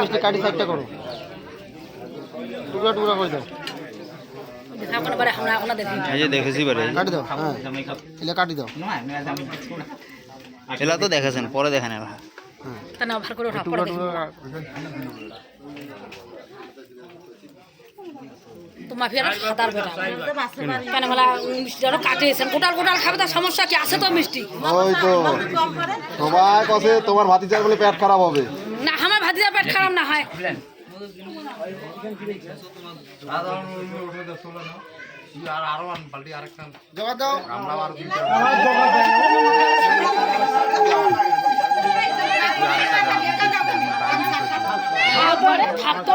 মিষ্টি কাটি সাইডটা করো, টুকরা টুকরা করে দাও। এই যে দেখেছি বারে কাটি দাও, হ্যাঁ এলে কাটি দাও। এলা তো দেখেছেন, পরে দেখেন এলা। টুকরা টুকরা সমস্যা কি আছে? তো মিষ্টি ওই তো সবাই কাছে তোমার ভাতিজার বলে পেট খারাপ হবে না, আমার ভাতিজার পেট খারাপ না হয়। জোগাড় দাও। থাকতো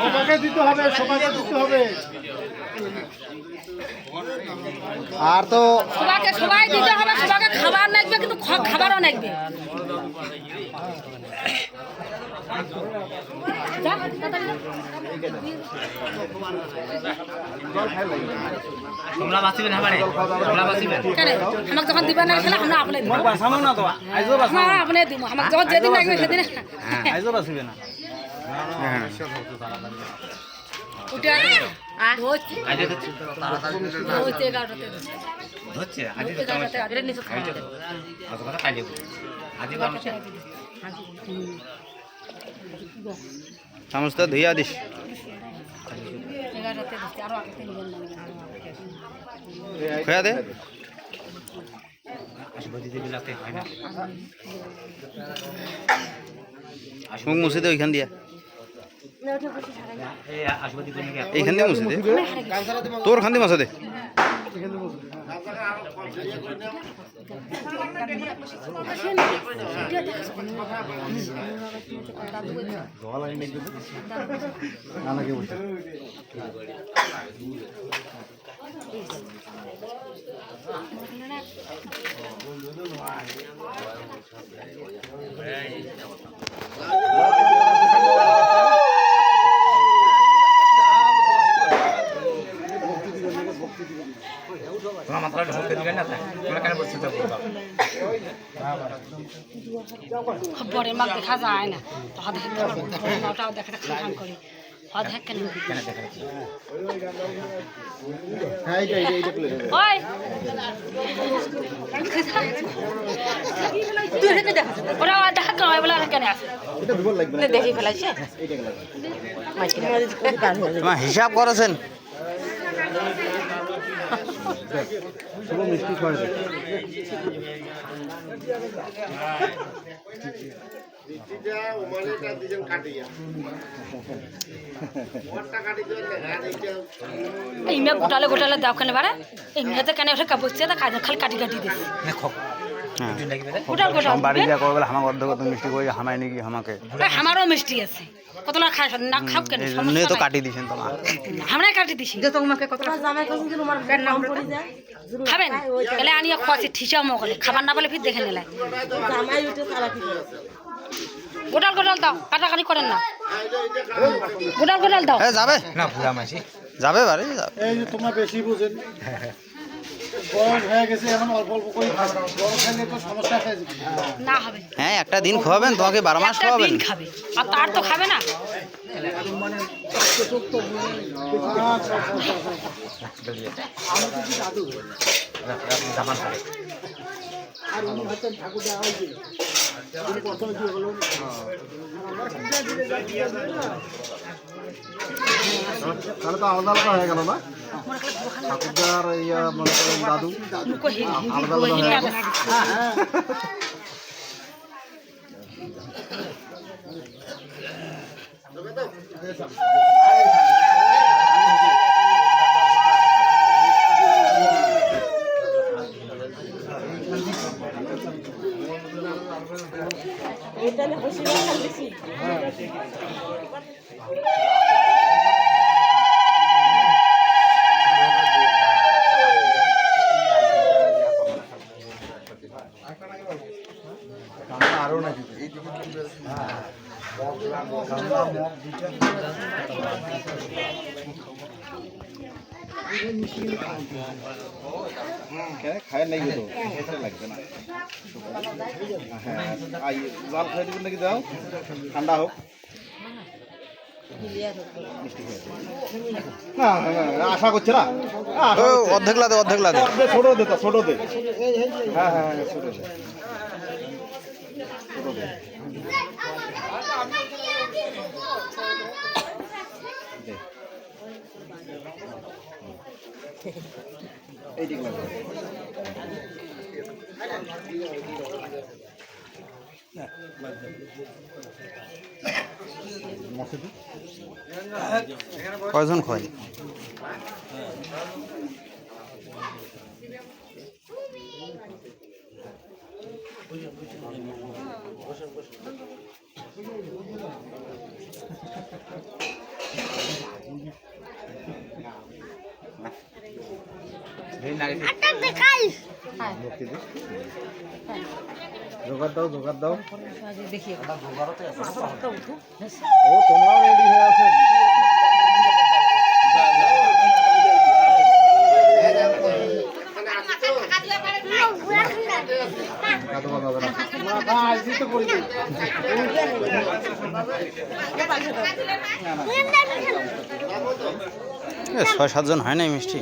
সবাইকে দিতে হবে, সবাইকে দিতে হবে। আর তো সবাই দিতে হবে, সবাইকে খাবার লাগবে, কিন্তু খাবারও লাগবে। আমাকে যখন দিবেন না খেলে আমরা আপনি দিব, আপনি দিব। আমাকে যখন যেদিন লাগবে সেদিন চামচটা ধুইয়া দিস। খোয়া দে মুখ মুছে দে ওইখান দিয়া, এইখান দিয়ে মুছে দে, তোর খান দিয়ে মুছে দে। বরের মাছ দেখা যায় না, ওটাও দেখা খান করি। হিসাব করেছেন মিষ্টি খাওয়া ইমে গোটালে গোটালে দাও কেন বারে ইমে কেন বসছে খালি কাটি কাটি দিস আমারও মিষ্টি আছে, কতলা খাই না খাও কেন তো কাটি দিছেন তোমার, আমরা কাটি দিছি তোমাকে কতলা খাবেন তাহলে আনিয়া খাওয়াছি ঠিসাও মগলে খাবার না বলে ফির দেখে নিলে গোটাল গোটাল দাও, কাটাকাটি করেন না, গোটাল গোটাল দাও। যাবে না ভুলা মাসি যাবে বাড়ি এই যে তোমরা বেশি বুঝেন, বয়স হয়ে গেছে এখন অল্প অল্প করে বড় খাইলে তো সমস্যা হয়ে যাবে না হবে। হ্যাঁ একটা দিন খাওয়াবেন, তোমাকে 12 মাস খাওয়াবেন, খাবে আর তার তো খাবে না। তাহলে তো আলাদা আলাদা হয়ে গেল না, ঠাকুরদার ইয়া মনে করেন দাদু আলাদা আলাদা হয়ে গেল। আরো নাকি খায় নাই তো লাগবে না হ্যাঁ লাল খাই দেবেন নাকি দাও ঠান্ডা হোক না আশা করছে না অর্ধেক লাদে ছোট দে তো ছোট দে হ্যাঁ হ্যাঁ ছোট দে ছোট দে এই দিক লাগবে কয়জন খয় জোগাড় দাও দেখিয়ে ও তোমরাও রেডি হয়ে আছে ছয় সাতজন হয় নাই মিষ্টি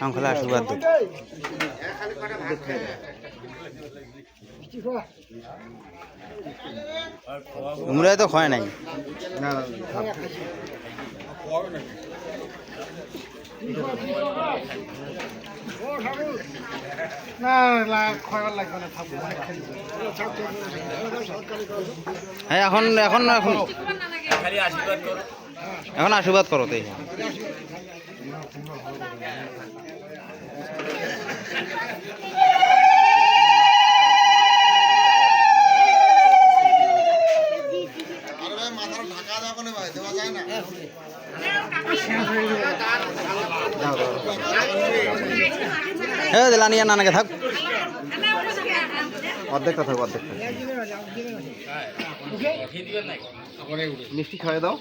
আম খেলে আশীর্বাদ দুধ উমরাই তো হয় নাই হ্যাঁ এখন এখন এখন এখন আশীর্বাদ করো তাই হ্যাঁ দিলানি নানাকে থাক অর্ধেকটা থাক অর্ধেকটা মিষ্টি খাওয়াই দাও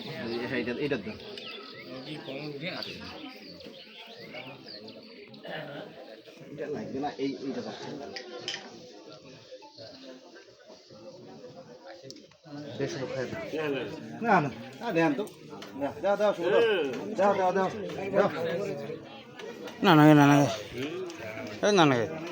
এইটার দাও এটা লাগবে না এইটা না না দেন তো দাও দাও দাও দাও দাও নানাকে নানাকে নানাকে